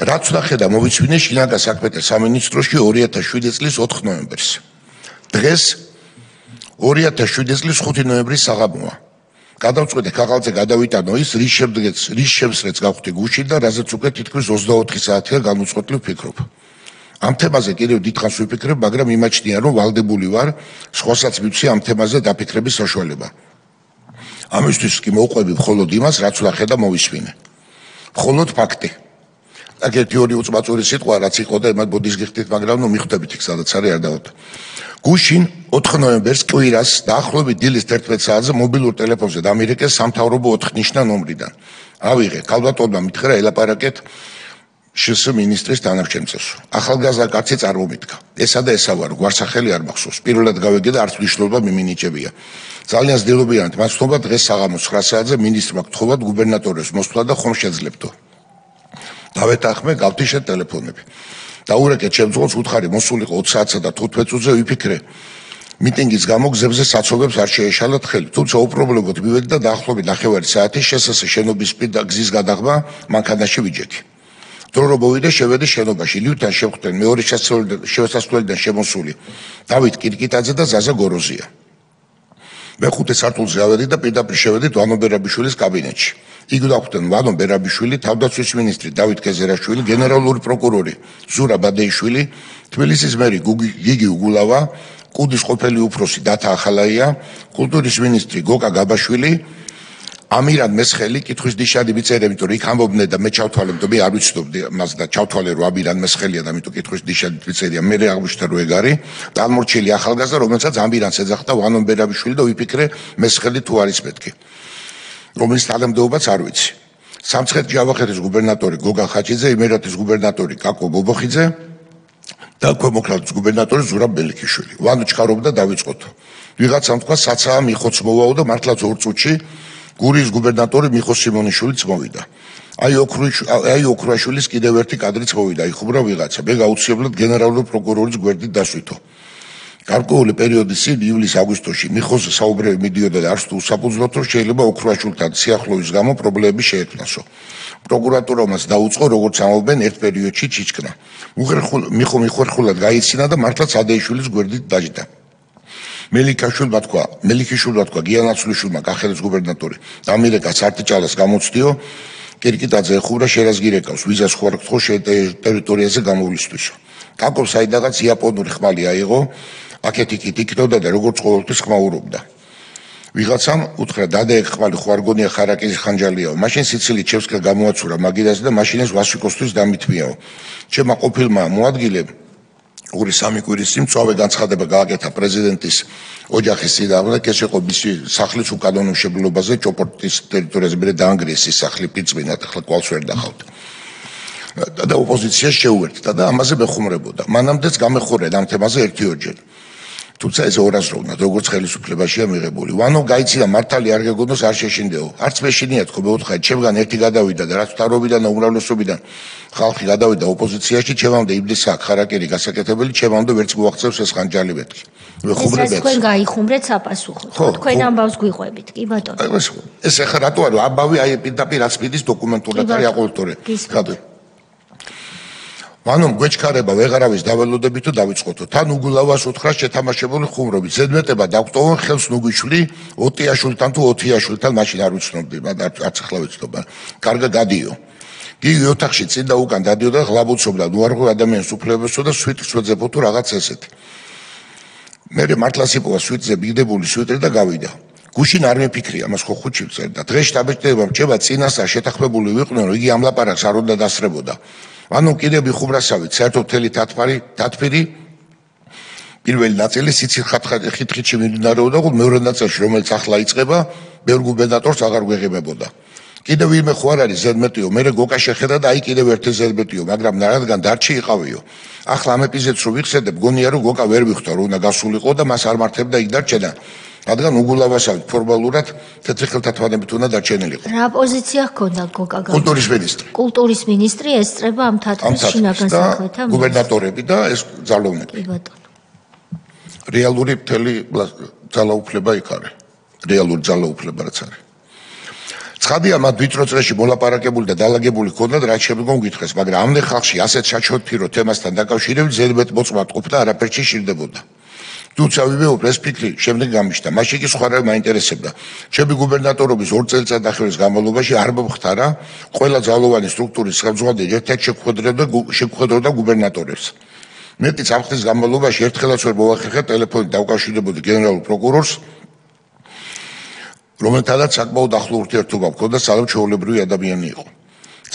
რაც ვნახე და მოვიცვინე შინაგან საქმეთა სამინისტროში 2007 წლის 4 ნოემბერს. დღეს 2007 წლის 5 ნოემბრის საღამოა. გადავწყვეტე ქაღალდზე გადავიტანო ის, რის შემსრეც გავხდი გუშინ და რაზეც უკვე თითქმის 24 საათია განუწყვეტლივ ვფიქრობ. ამ თემაზე კიდევ დიდხანს ვიფიქრებ, მაგრამ იმაჩნია, რომ ვალდებული ვარ, სხვასაც მივცი ამ თემაზე დაფიქრების საშუალება. ამისთვის კი მოვყვები მხოლოდ იმას, რაც ვნახე და მოვისმინე. მხოლოდ ფაქტი. აქ ერთი ორი უწმაწური სიტყვა რაც იყო და იმათ ბოდის გიხდით, მაგრამ ნუ მიხვდებით იქ სადაც არის არ დავთ. გუშინ 4 ნოემბერს კვირას დაახლოებით დილის 11 საათზე მობილურ ტელეფონზე დამირეკეს სამთავრობო 4 ნიშნა ნომრიდან. ავიღე, ქალბატონმა მითხრა ელაპარაკეთ შს მინისტრის თანამშრომელს. ახალგაზრდა კაცი წარმომიდგა. ესა და ესა ვარ, გვარსახელი არ მახსოვს. პირველად გავიგე და არც მნიშვნელობა მიმინიჭებია. ძალიან ზდილობიანად მას ვთხოვა დღეს საღამოს 9 საათზე მინისტრმა გთხოვათ გუბერნატორებს მოსვლა და ხომ შეძლებდო. დავეთანხმე გავთიშე ტელეფონები. დაურეკე ჩემს უთხარი მოსულიყო 20 საათსა და 15 წუთზე ვიფიქრე. მიტინგის გამო გზებზე საცობებს არ შეეშალათ ხელი. თუმცა უპრობლემოდ მივედი და დაახლოებით 9 საათის შსს შენობის პირდა გზის გადაღმა მანქანაში ვიჯექი. დრო რო მოვიდე შევედი შენობაში. ლიუთან შევხვდნენ მეორე შესასვლელიდან შემოსული დავით კირკიტაძე და ზაზა გოროზია. მეხუთე სართულზე ავედი და პირდაპირ შევედი ვანო ბერაბიშვილის კაბინეტში. იქ დავხვდნენ ვანო ბერაბიშვილი, თავდაცვის მინისტრი დავით კეზერაშვილი, გენერალური პროკურორი ზურა ბადეიშვილი, თბილისის მერი გიგი უგულავა, კუდის ყოფილი უფროსი დათა ახალაია, კულტურის მინისტრი გოკა გაბაშვილი, ამირან მესხელი კითხვის ნიშანი მიწერე, იმიტომ რომ იქ ამბობდნენ და მე ჩავთვალე, იმიტომ მე არ ვიცნობდი მას და ჩავთვალე რომ ამირან მესხელია და ამიტომ კითხვის ნიშანი მიწერია, მე აღმოჩნდა რომ ეგ არის. დამორჩილი ახალგაზრდა, რომელსაც ამირანს ეძახდა ვანო ბერაბიშვილი და ვიფიქრე მესხელი თუ არის მეთქი. რომლის თანამდებობაც არ ვიცი. სამცხეთ ჯავახეთის გუბერნატორი გოგა ხაჭიძე, იმერეთის გუბერნატორი კაკო ბობოხიძე და ქვემოქრალეთის გუბერნატორი ზურაბ ბელიქიშვილი. ვანო ჩქარობდა დავიწყოთო. ვიღაცამ თქვა საცაა მიხოც მოვაო და მართლაც 2 წუთში გურიის გუბერნატორი მიხო სიმონიშვილიც მოვიდა. აი ოქროაშვილის კიდევ ერთი კადრიც მოვიდა, იხუბრა ვიღაცა. მე გაუცილებლად გენერალური პროკურორის გვერდით დასვითო. გარკვეული პერიოდის წინ ივლის-აგვისტოში მიხოზე საუბრები მიდიოდა და არც თუ უსაფუძვლოდ რომ შეიძლება ოქროაშვილთან სიახლოვის გამო პრობლემები შეექმნასო. პროკურატურა მას დაუწყო, როგორც ამბობენ, ერთ პერიოდში ჩიჩქნა. მიხო მიხერხულად გაიცინა და მართლაც ადეიშვილის გვერდით დაჯდა. მელიქიშვილმა თქვა გიანაცვლიშვილმა კახეთის გუბერნატორი დამირეკა სარტიჭალას გამოცდიო, კირკიტაძე ეხურა შერაზგირეკავს ვიზას ხوارკთხო ტერიტორიაზე გამოვლისთვისო. კაკო საიდანაც იაპონური ხმალი აიღო, აქეთ-იქით იქნოდა და როგორც ყოველთვის ხმაურობდა. ვიღაცამ უთხრა დადაეკ ხმალი ხوارგონია ხარაკის ხანჯალიაო, მაშინ სიცილი ჩევსკა გამოაცურა მაგიდაზე და მაშინეს ვასიკოსთვის დამითმიაო. ჩემმა ყოფილმა მოადგილემ 2-3 კვირის წინ წავე განცხადება გააკეთა პრეზიდენტის ოჯახის წინააღმდეგ, ეს იყო მისი სახლის უკანონო მშენებლობაზე ჭოპორტის ტერიტორიაზე მე დაანგრიეს ის სახლი პირწმინად, ახლა კვალს ვერ დახავთ. და ოპოზიციას შეუერთდა და ამაზე მეხუმრებოდა. მანამდეც გამეხურეთ ამ თემაზე 1-2 თუმცა ეს ორაზროვნად, როგორც ხელისუფლებაშია მიღებული. ვანო გაიცინა მართალი არ გეგონოს არ შეშინდეო. არც მეშინია თქო, მე ვთხარი, ჩემგან ერთი გადავიდა და რაც თავრობიდან და უმრავლესობიდან ხალხი გადავიდა ოპოზიციაში, ჩემამდე იმდის აქ ხარაკერი გასაკეთებელი, ჩემამდე ვერც მოაღწევს ეს ხანჯალი მეთქი. ეს თქვენ გაიხუმრეთ საპასუხოდ. თქვენ ამბავს გვიყვებით, კი ბატონო. ეს ახლა რატო არის ამბავი აი პირდაპირ რაც მიდის დოკუმენტურად არის აყოლტორე. ვანომ გვეჩქარება ვეღარავის დაველოდებით თუ დავიწყოთო. თან უგულავას უთხრა შეთამაშებული ხუმრობით. ზედმეტება დაგტოვონ ხელს ნუგვიშვილი ოტიაშვილთან თუ ოთიაშვილთან, მაშინ არ ვიცნობდი, არც ახლა ვიცნობ. კარგად დადიო. გიგი ოთახში წინ და უკან დადიოდა და ღლაბუცობდა უარყო ადამიანის უფლებებსო და სვიტს შეძებო თუ რაღაც ესეთი. მე მართლაც იპოვა სვიტზე ბიგდებული სვიტრი და გავიდა. გუშინ არ მეფიქრია, მას ხო ხუთში ვწერდა. დღეს შტაბ-ჭრება რჩება წინასწარ შეთანხმებული ვიყვნენ, რომ იგი ამ ლაპარაკს არ უნდა დასწრებოდა. ანუ კიდევ ვიხუბრასავით, საერთოდ მთელი თათფირი პირველი ნაწილი სიცილ-ხითხიჩი მიმდინარეობდა, მეორე ნაწილში, რომელიც ახლა იწყება, ბევრ გუბერნატორს აღარ გვეღებებოდა. კიდევ ვინმე ხო არ არის ზედმეტიო, მე გოკა შეხედა და აი კიდევ ერთი ზედმეტიო, მაგრამ რადგან დარჩი იყავიო. ახლა ამ ეპიზოდს რო ვიხსენებ, გონია რომ გოკა ვერ ვიხტო, რომ უნდა გასულიყო და მას არ მართებდა იქ დარჩენა. რადგან უგულავასავით ფორმალურად თეთრი ხელთათვანებით უნდა დარჩენილიყო. რა პოზიცია ჰქონდა გოკა? კულტურის მინისტრი. კულტურის მინისტრი ესწრება ამ თათრის შინაგან საქმეთა გუბერნატორები და ეს ძალოვნები. კი ბატონო. რეალური მთელი ძალაუფლება იქ არის. რეალური ძალაუფლება რაც არის. ცხადია მათ ვიწრო წრეში მოლაპარაკებული და დალაგებული ჰქონდათ რაც შემდგომ გითხრეს, მაგრამ ამდენ ხალხში ასეთ საჩოთფირო თემასთან დაკავშირებით ზედმეტ მოწმად ყოფნა არაფერში შეიძლება. თუმცა ვიმეორებ ეს ფიქრი შემდეგ გამიშთა. მაშინ კი სხვა რამ მაინტერესებდა. ჩემი გუბერნატორობის 2 წელიწად ახევრის განმავლობაში არ მომხდარა ყველა ძალოვანი სტრუქტურის ხელმძღვანელი ერთ-ერთ შეგვხედროდა გუბერნატორებს. მეტი სამხდის განმავლობაში ერთხელაც ვერ მოვახერხე ტელეფონით დავკავშირებოდი გენერალურ პროკურორს, რომელთანაც საკმაოდ ახლო ურთიერთობა მქონდა, სალამ ჩვეულებრივი ადამიანი იყო.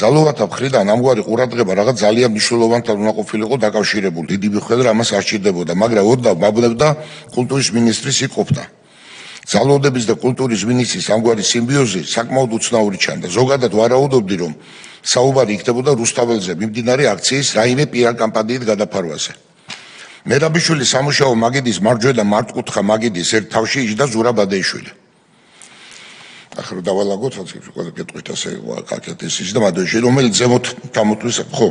ძალოვანთა მხრიდან ამგვარი ყურადღება რაღაც ძალიან მნიშვნელოვანთან უნდა ყოფილიყო დაკავშირებული. დიდი მიხედვით ამას არ სჭირდებოდა, მაგრამ ოდნავ მაბნევდა კულტურის მინისტრის იყოფნა. ძალოდების და კულტურის მინისტრის ამგვარი სიმბიოზი საკმაოდ უცნაური ჩანდა. ზოგადად ვარაუდობდი, რომ საუბარი იქნებოდა რუსთაველზე მიმდინარე აქციის რაიმე PR კამპანიით გადაფარვაზე. მერაბიშვილი სამუშაო მაგიდის მარჯვენა მართკუთხა მაგიდის ერთ თავში იჯდა ზურაბ ადეიშვილი. ახლა დავალაგოთ ყველა კითხვით ასე კაკეთ ის და მადოიში რომელიც ზემოთ ჩამოთვლისას ხო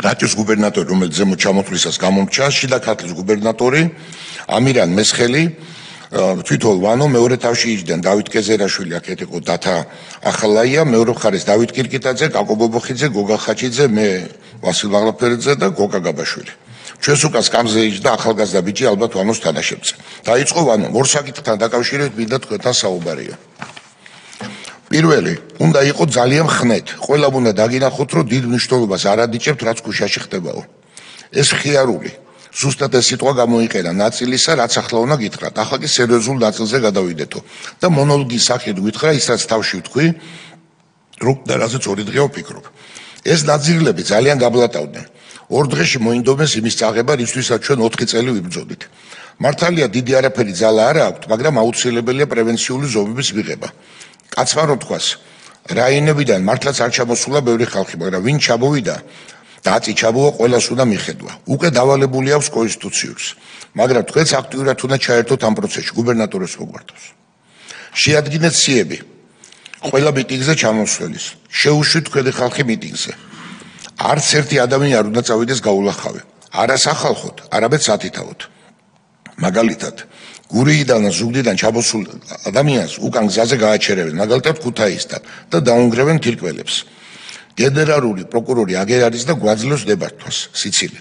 რატის გუბერნატორი რომელიც ზემოთ ჩამოთვლისას გამომრჩა შიდა ქართლის გუბერნატორი ამირან მესხელი თვითონ ვანო მეორე თავში იჯდნენ დავით კეზერაშვილი აქეთ იყო დათა ახალაია მეორე მხარეს დავით კირკიტაძე კაკო ბობოხიძე გოგა ხაჩიძე მე ვასილ ბაღლაფერიძე და გოგა გაბაშვილი ჩვენს უკან სკამზე იჯდა ახალგაზრდა ბიჭი ალბათ ვანოს თანაშემწე დაიწყო ვანო ორ საკითხთან დაკავშირებით მინდა თქვენთან საუბარია პირველი, უნდა იყო ძალიან ხნეთ. ყველამ უნდა დაგინახოთ, რომ დიდ მნიშვნელობას არ ადიჭებთ, რაც ქუშაში ხდებაო. ეს ხიარული. ზუსტად ეს სიტყვა გამოიყენა ნაწილისა, რაც ახლა უნდა გითხრათ. ახლა კი სერიოზულ ნაწილზე გადავიდეთო. და მონოლოგის სახით გითხრა, ის რაც თავში ვთქვი, რომ და რაზეც ორი დღეო ვფიქრობ. ეს ნაწილები ძალიან გაბლატავდნენ. 2 დღეში მოინდომეს იმის წაღება, რისთვისაც ჩვენ 4 წელი ვიბრძოდით. მართალია დიდი არაფერი ძალა არ აქვს, მაგრამ აუცილებელია პრევენციული ზომების მიღება. კაცმა რო თქვას, რაინებიდან მართლაც არ ჩამოსულა ბევრი ხალხი, მაგრამ ვინ ჩამოვიდა და აწი ჩამოვა, ყველას უნდა მიხედვა. უკვე დავალებული აქვს კონსტიტუციურს, მაგრამ თქვენც აქტიურად უნდა ჩაერთოთ ამ პროცესში, გუბერნატორებს მოგვართოს. შეადგინეთ სიები, ყველა მიტინგზე ჩამოსვლის, შეუშვით თქვენი ხალხი მიტინგზე. არც ერთი ადამიანი არ უნდა წავიდეს გაულახავი, არა სახალხოდ, არამედ სათითაოდ. მაგალითად, გურიიდან და ზუგდიდან ჩამოსულ ადამიანს უკან გზაზე გააჩერებენ, მაგალითად ქუთაისთან და დაუნგრევენ თირკველებს. გენერალური პროკურორი აგერ არის და გვაძლევს დებართვას, სიცილი.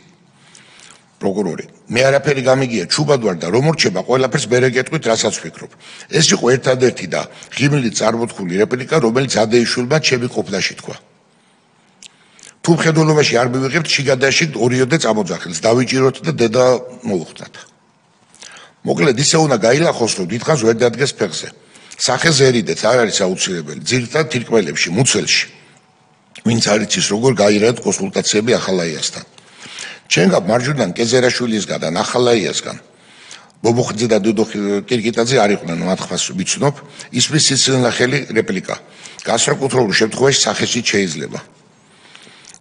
პროკურორი, მე არაფერი გამიგია, ჩუბად ვარ და რომ მორჩება, ყველაფერს მერე გეტყვით, რასაც ვფიქრობ. ეს იყო ერთადერთი და ღიმილით წარმოთქმული რეპლიკა, რომელიც ადეიშვილმა ჩემი ყოფნაში თქვა. თუ მხედველობაში არ მივიღებთ, შიგადაში 2-ოდე წამოძახილს, დავიჭიროთ და დედა მოვუხდათ. მოკლედ ისე უნდა გაილახოს, რომ დიდხანს ვერ დადგეს ფეხზე. სახე ზერიდეთ, არ არის აუცილებელი, ძირითადად თირკმელებში, მუცელში. ვინც არ იცის როგორ გაირათ კონსულტაციები ახალაიასთან. ჩემგან მარჯვნიდან კეზერაშვილისგან და ახალაიასგან ბობოხიძე და დუდო კირკიტაძე არ იყვნენ, მათხვას ვიცნობ, ისმის სიცილნახელი რეპლიკა. განსაკუთრებულ შემთხვევაში სახეში შეიძლება.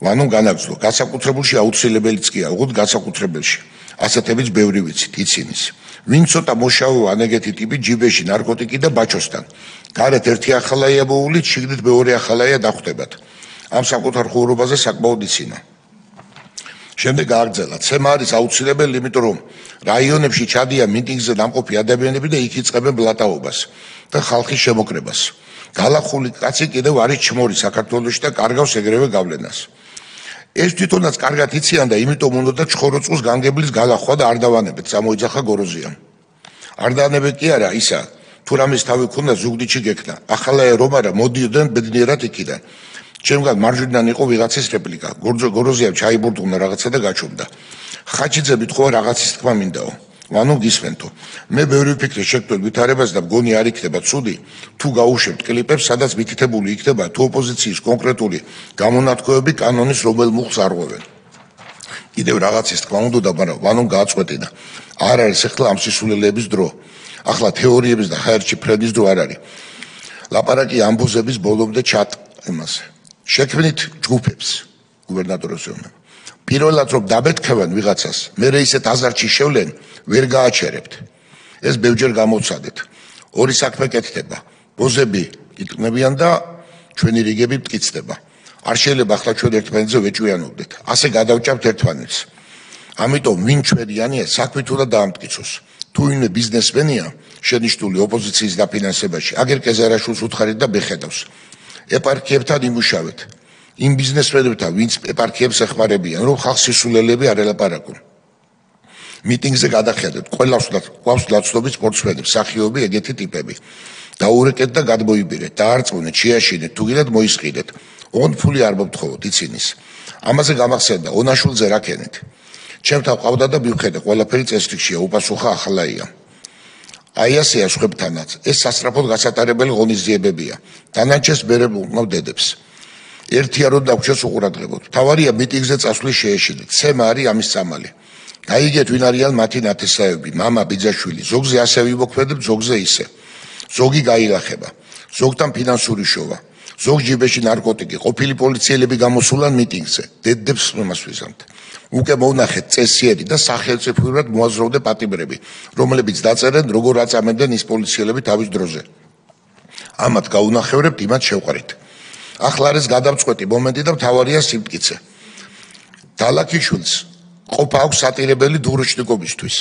ვანო განაგრძო, განსაკუთრებულში აუცილებელიც კი აუღოთ განსაკუთრებელში. ასეთებიც ბევრი ვიცით, იცინის. ვინ ცოტა მოშავო ანეგეთი ტიპი ჯიბეში ნარკოტიკი და ბაჩოსთან. გარეთ ერთი ახალაია მოულით, შიგნით მეორე ახალაია დახვდებათ. ამ საკუთარ ხუურობაზე საკმაოდ იცინა. შემდეგ გააგრძელა, ცემა არის აუცილებელი, იმიტომ რომ რაიონებში ჩადიან მიტინგზე დამყოფი ადამიანები და იქ იწყებენ ბლატაობას და ხალხის შემოკრებას. გალახული კაცი კიდევ არის ჩმორი საქართველოში და კარგავს ეგრევე გავლენას. ეს თვითონაც კარგად იციან და იმიტომ უნდა ჩხოროწყუს განგებლის გალახვა და არ დავანებეთ, წამოიძახა გოროზიამ. არ დავანებეთ კი არა, ისა, თუ რამის თავი ქონდა ზუგდიდში გექნა. ახალაია რომ არა, მოდიოდნენ ბედნიერად იქიდან. ჩემგან მარჯვნიდან იყო ვიღაცის რეპლიკა. გოროზიამ ჩაიბურდუნა რაღაცა და გაჩუმდა. ხაჩიძე მithova რაღაცის თქმა მინდაო. ვანო გისმენთო. მე ბევრი ფიქრი შეგტვენ ვითარებას და მგონი არ იქნება ცუდი, თუ გაუშვებთ კლიპებს, სადაც მითითებული იქნება თუ ოპოზიციის კონკრეტული გამონათქვამები კანონის რომელ მუხს არღვევენ. კიდევ რაღაცის თქმა უნდა, მაგრამ ვანომ გააწყვეტინა. არ არის ახლა ამ სისულელეების დრო. ახლა თეორიების და ხაერჩი ფრენის დრო არ არის. ლაპარაკი ამბოზების ბოლომდე ჩატ იმაზე. შექმნით ჯგუფებს გუბერნატორებს ეუბნება. პირველად რომ დაბეთქევენ ვიღაცას, მერე ისეთ აზარში შევლენ, ვერ გააჩერებთ. ეს ბევრჯერ გამოცადეთ. ორი საქმე კეთდება. ბოზები იტყნებიან და ჩვენი რიგები მტკიცდება. არ შეიძლება ახლა ჩვენ ერთმანეთზე ვეჭვიანობდეთ. ასე გადავჭამთ ერთმანეთს. ამიტომ ვინ ჩვენიანია, საქმე უნდა დაამტკიცოს. თუ ვინმე ბიზნესმენია, შენიშნული ოპოზიციის დაფინანსებაში, აგერ კეზერაშვილს უთხარით და ბეხედავს. ეპარქიებთან იმუშავეთ. იმ ბიზნესმენებთან, ვინც ეპარქიებს ეხმარებიან, რომ ხალხს სისულელები არ ელაპარაკონ. მიტინგზე გადახედეთ, ყველას გვაქვს ლაცდობის სპორტსმენები, მსახიობი, ეგეთი ტიპები. დაურეკეთ და გადმოიბირეთ, დაარწმუნეთ, შეაშინეთ, თუ გინდათ მოისყიდეთ. ოღონდ ფული არ მოგთხოვოთ, იცინის. ამაზე გამახსენდა, ონაშულზე რა ქენეთ. ჩემთან ყავდა და მივხედე, ყველაფერი წესრიგშია, უპასუხა ახალაია. აი ასეა სხვებთანაც, ეს სასწრაფოდ გასატარებელი ღონისძიებებია. დანარჩენს მერე უყმავ დედებს. ერთია რომ დაგვრჩეს უყურადღებოთ. თავარია მიტინგზე წასვლის შეეშინეთ. ცემა არის ამის წამალი. გაიგეთ ვინ არიან მათი ნათესავები, მამა, ბიძაშვილი, ზოგზე ასე ვიმოქმედებთ, ზოგზე ისე. ზოგი გაილახება, ზოგთან ფინანსური შოვა, ზოგ ჯიბეში ნარკოტიკი, ყოფილი პოლიციელები გამოსულან მიტინგზე, დედებს მომასვიზამთ. უკვე მოვნახეთ წესიერი და სახელმწიფოურად მოაზროვნე პატიმრები, რომლებიც დაწერენ როგორ აწამებდნენ ის პოლიციელები თავის დროზე. ამათ გაუნახევრებთ, იმათ შევყარით. ახლა არის გადამწყვეტი მომენტი და მთავარია სიმტკიცე. დალაქიშვილს ყოფა აქვს სატირებელი დუროჩნიკობისთვის.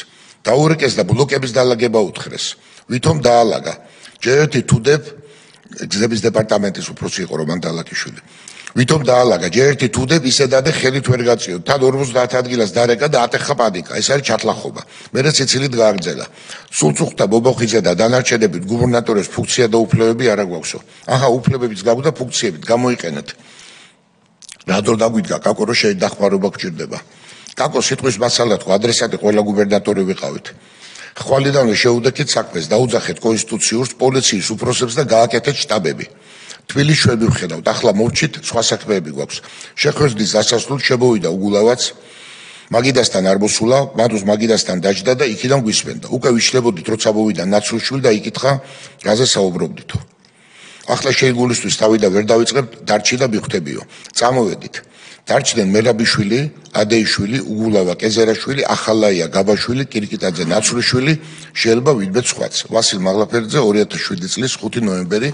დაურეკეს და ბლოკების დალაგება უთხრეს. ვითომ დაალაგა. ჯერ ერთი თუდებ გზების დეპარტამენტის უფროსი იყო რომან დალაქიშვილი. ვითომ დაალაგა, ჯერ ერთი თუდებ ისედადე ხელით ვერ გაწიო. თან 50 ადგილას დარეკა და ატეხა პანიკა. ეს არის ჩათლახობა. მერე ციცილით გააგრძელა. სულ წუხდა ბობოხიძე და დანარჩენები გუბერნატორის ფუნქცია და უფლებები არ აგვაქვსო. აჰა, უფლებებიც გაგვ და ფუნქციებით გამოიყენეთ. რადო დაგვიდგა კაკო რომ შედახმარება გჭირდება. კაკო სიტყვის მასალა თუ ადრესატი ყველა გუბერნატორი ვიყავით. ხვალიდანვე შეუდექით საქმეს, დაუძახეთ კონსტიტუციურს, პოლიციის უფროსებს და გააკეთეთ შტაბები. თბილისში ჩვენ მივხედავთ, ახლა მოვჭით, სხვა საქმეები გვაქვს. შეხვედრის დასასრულს შემოვიდა უგულავაც, მაგიდასთან არ მოსულა, მადუს მაგიდასთან დაჯდა და იქიდან გვისმენდა. უკვე ვიშლებოდით, როცა მოვიდა ნაცრუშვილი და იკითხა, რაზე საუბრობდითო. ახლა შეიგულისთვის თავი და ვერ დავიწყებთ, დარჩი და მიხვდებიო. წამოვედით. დარჩნენ მერაბიშვილი, ადეიშვილი, უგულავა კეზერაშვილი, ახალაია გაბაშვილი, კირკიტაძე ნაცრუშვილი, შეიძლება ვინმე სხვაც. ვასილ მაღლაფერიძე 2007 წლის 5 ნოემბერი